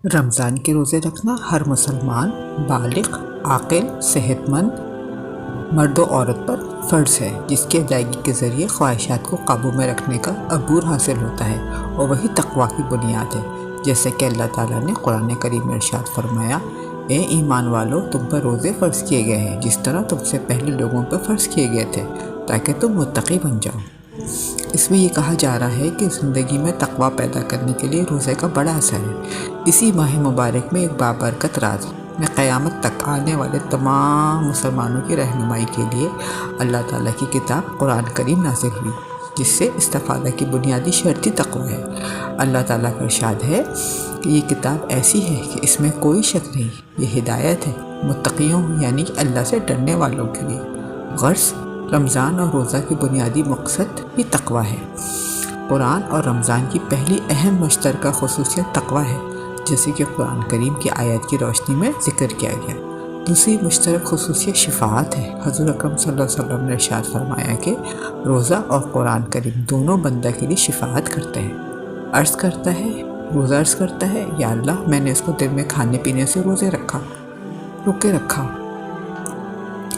رمضان کے روزے رکھنا ہر مسلمان بالغ، عاقل، صحت مند مرد و عورت پر فرض ہے، جس کی ادائیگی کے ذریعے خواہشات کو قابو میں رکھنے کا عبور حاصل ہوتا ہے، اور وہی تقویٰ کی بنیاد ہے۔ جیسے کہ اللہ تعالیٰ نے قرآن کریم میں ارشاد فرمایا، اے ایمان والو، تم پر روزے فرض کیے گئے ہیں جس طرح تم سے پہلے لوگوں پر فرض کیے گئے تھے، تاکہ تم متقی بن جاؤ۔ اس میں یہ کہا جا رہا ہے کہ زندگی میں تقویٰ پیدا کرنے کے لیے روزے کا بڑا اثر ہے۔ اسی ماہ مبارک میں ایک بابرکت رات میں قیامت تک آنے والے تمام مسلمانوں کی رہنمائی کے لیے اللہ تعالیٰ کی کتاب قرآن کریم نازل ہوئی، جس سے استفادہ کی بنیادی شرط ہی تقویٰ ہے۔ اللہ تعالیٰ کا ارشاد ہے کہ یہ کتاب ایسی ہے کہ اس میں کوئی شک نہیں، یہ ہدایت ہے متقیوں یعنی کہ اللہ سے ڈرنے والوں کے لیے۔ غرض رمضان اور روزہ کی بنیادی مقصد بھی تقویٰ ہے۔ قرآن اور رمضان کی پہلی اہم مشترکہ خصوصیت تقویٰ ہے، جیسے کہ قرآن کریم کی آیت کی روشنی میں ذکر کیا گیا۔ دوسری مشترک خصوصیت شفاعت ہے۔ حضور اکرم صلی اللہ علیہ وسلم نے ارشاد فرمایا کہ روزہ اور قرآن کریم دونوں بندہ کے لیے شفاعت کرتے ہیں۔ روزہ عرض کرتا ہے، یا اللہ، میں نے اس کو دن میں کھانے پینے سے روکے رکھا،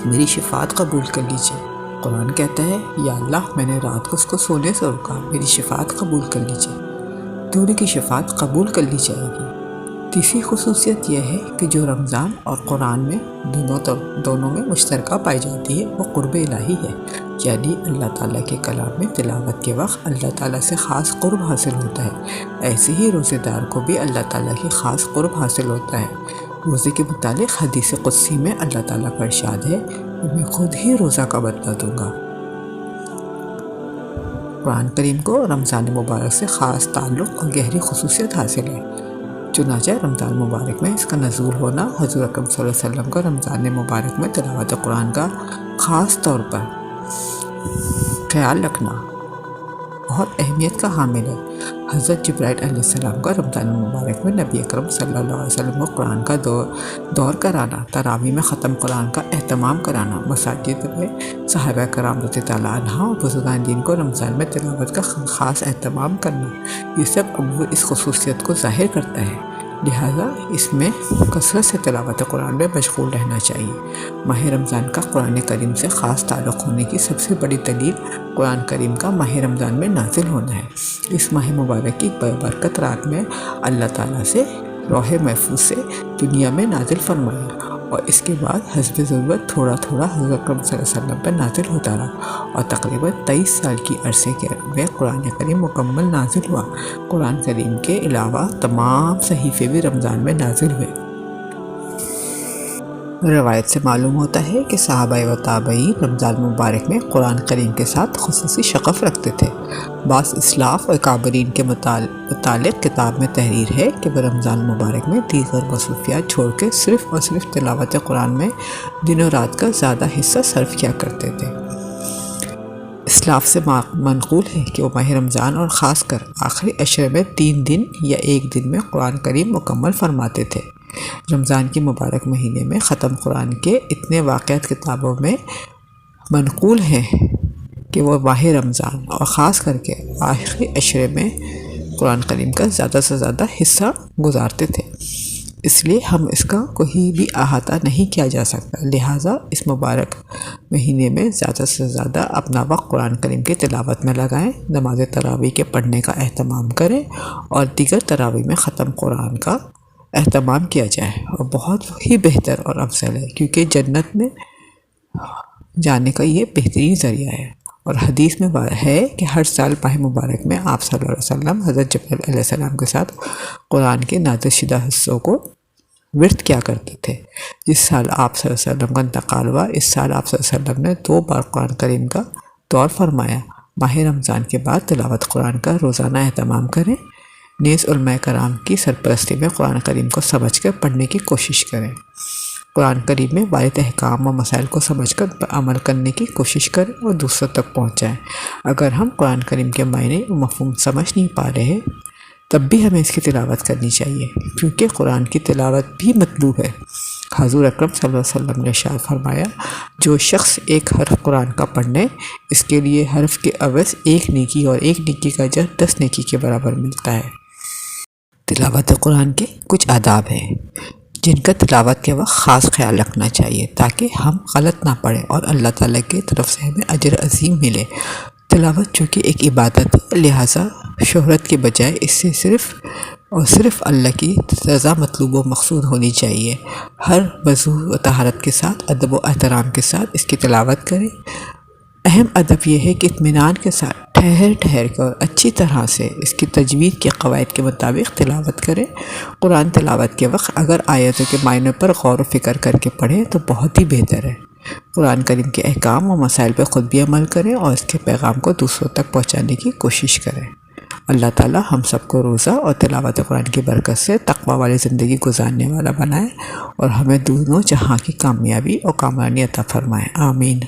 میری شفاعت قبول کر لیجیے۔ قرآن کہتا ہے، یا اللہ، میں نے رات کو اس کو سونے سے روکا، میری شفاعت قبول کر لیجیے۔ دونوں کی شفاعت قبول کر لی جائے گی۔ تیسری خصوصیت یہ ہے کہ جو رمضان اور قرآن میں دونوں میں مشترکہ پائی جاتی ہے، وہ قرب الہی ہے، یعنی اللہ تعالیٰ کے کلام میں تلاوت کے وقت اللہ تعالیٰ سے خاص قرب حاصل ہوتا ہے۔ ایسے ہی روزے دار کو بھی اللہ تعالیٰ کی خاص قرب حاصل ہوتا ہے۔ روزے کے متعلق حدیث قدسی میں اللہ تعالیٰ کا ارشاد ہے کہ میں خود ہی روزہ کا بدلہ دوں گا۔ قرآن کریم کو رمضان مبارک سے خاص تعلق اور گہری خصوصیت حاصل ہے، چنانچہ رمضان مبارک میں اس کا نزول ہونا حضور اکرم صلی اللہ علیہ وسلم کا رمضان مبارک میں تلاوت قرآن کا خاص طور پر خیال رکھنا بہت اہمیت کا حامل ہے۔ حضرت جبرائیل علیہ السلام کا رمضان مبارک میں نبی اکرم صلی اللہ علیہ وسلم کو قرآن کا دور کرانا، تراویح میں ختم قرآن کا اہتمام کرانا، مساجد میں صحابہ کرام رضی اللہ عنہ اور بزرگان دین کو رمضان میں تلاوت کا خاص اہتمام کرنا، یہ سب امور اس خصوصیت کو ظاہر کرتا ہے۔ لہٰذا اس میں کثرت سے تلاوت قرآن میں مشغول رہنا چاہیے۔ ماہ رمضان کا قرآن کریم سے خاص تعلق ہونے کی سب سے بڑی دلیل قرآن کریم کا ماہ رمضان میں نازل ہونا ہے۔ اس ماہ مبارک کی برکت رات میں اللہ تعالیٰ سے لوح محفوظ سے دنیا میں نازل فرمایا، اور اس کے بعد حسب ضرورت تھوڑا تھوڑا حضرت اکرم صلی اللہ علیہ وسلم پر نازل ہوتا رہا، اور تقریباً 23 سال کی عرصے میں قرآن کریم مکمل نازل ہوا۔ قرآن کریم کے علاوہ تمام صحیفے بھی رمضان میں نازل ہوئے۔ روایت سے معلوم ہوتا ہے کہ صحابہ و تابعین رمضان مبارک میں قرآن کریم کے ساتھ خصوصی شغف رکھتے تھے۔ بعض اسلاف و اکابرین کے متعلق کتاب میں تحریر ہے کہ وہ رمضان مبارک میں دیگر مصروفیات چھوڑ کے صرف اور صرف تلاوت قرآن میں دن و رات کا زیادہ حصہ صرف کیا کرتے تھے۔ اسلاف سے منقول ہے کہ وہ ماہ رمضان اور خاص کر آخری عشرے میں 3 دن یا 1 دن میں قرآن کریم مکمل فرماتے تھے۔ رمضان کے مبارک مہینے میں ختم قرآن کے اتنے واقعات کتابوں میں منقول ہیں کہ وہ ماہ رمضان اور خاص کر کے آخری عشرے میں قرآن کریم کا زیادہ سے زیادہ حصہ گزارتے تھے۔ اس لیے ہم اس کا کوئی بھی احاطہ نہیں کیا جا سکتا، لہٰذا اس مبارک مہینے میں زیادہ سے زیادہ اپنا وقت قرآن کریم کی تلاوت میں لگائیں، نماز تراویح کے پڑھنے کا اہتمام کریں، اور دیگر تراویح میں ختم قرآن کا اہتمام کیا جائے، اور بہت ہی بہتر اور افضل ہے، کیونکہ جنت میں جانے کا یہ بہترین ذریعہ ہے۔ اور حدیث میں ہے کہ ہر سال ماہ مبارک میں آپ صلی اللہ علیہ وسلم حضرت جبرائیل علیہ السلام کے ساتھ قرآن کے نازل شدہ حصوں کو ورد کیا کرتے تھے۔ جس سال آپ صلی اللہ علیہ وسلم کا انتقال ہوا، اس سال آپ صلی اللہ علیہ وسلم نے 2 بار قرآن کریم کا دور فرمایا۔ ماہ رمضان کے بعد تلاوت قرآن کا روزانہ اہتمام کریں، نیز علماء کرام کی سرپرستی میں قرآن کریم کو سمجھ کر پڑھنے کی کوشش کریں۔ قرآن کریم میں وارد احکام و مسائل کو سمجھ کر عمل کرنے کی کوشش کریں اور دوسروں تک پہنچائیں۔ اگر ہم قرآن کریم کے معنی و مفہوم سمجھ نہیں پا رہے تب بھی ہمیں اس کی تلاوت کرنی چاہیے، کیونکہ قرآن کی تلاوت بھی مطلوب ہے۔ حضور اکرم صلی اللہ علیہ وسلم نے ارشاد فرمایا، جو شخص ایک حرف قرآن کا پڑھ لے، اس کے لیے حرف کے عوض 1 نیکی اور 1 نیکی کا اجر 10 نیکی کے برابر ملتا ہے۔ تلاوت قرآن کے کچھ آداب ہیں جن کا تلاوت کے وقت خاص خیال رکھنا چاہیے تاکہ ہم غلط نہ پڑھیں اور اللہ تعالیٰ کی طرف سے ہمیں اجر عظیم ملے۔ تلاوت چونکہ ایک عبادت ہے، لہٰذا شہرت کے بجائے اس سے صرف اللہ کی رضا مطلوب و مقصود ہونی چاہیے۔ ہر وضو و طہارت کے ساتھ ادب و احترام کے ساتھ اس کی تلاوت کریں۔ اہم ادب یہ ہے کہ اطمینان کے ساتھ ٹھہر کر اچھی طرح سے اس کی تجوید کے قواعد کے مطابق تلاوت کریں۔ قرآن تلاوت کے وقت اگر آیتوں کے معنی پر غور و فکر کر کے پڑھیں تو بہت ہی بہتر ہے۔ قرآن کریم کے احکام و مسائل پر خود بھی عمل کریں اور اس کے پیغام کو دوسروں تک پہنچانے کی کوشش کریں۔ اللہ تعالیٰ ہم سب کو روزہ اور تلاوت قرآن کی برکت سے تقوی والی زندگی گزارنے والا بنائے اور ہمیں دونوں جہاں کی کامیابی اور کامرانی عطا فرمائے۔ آمین۔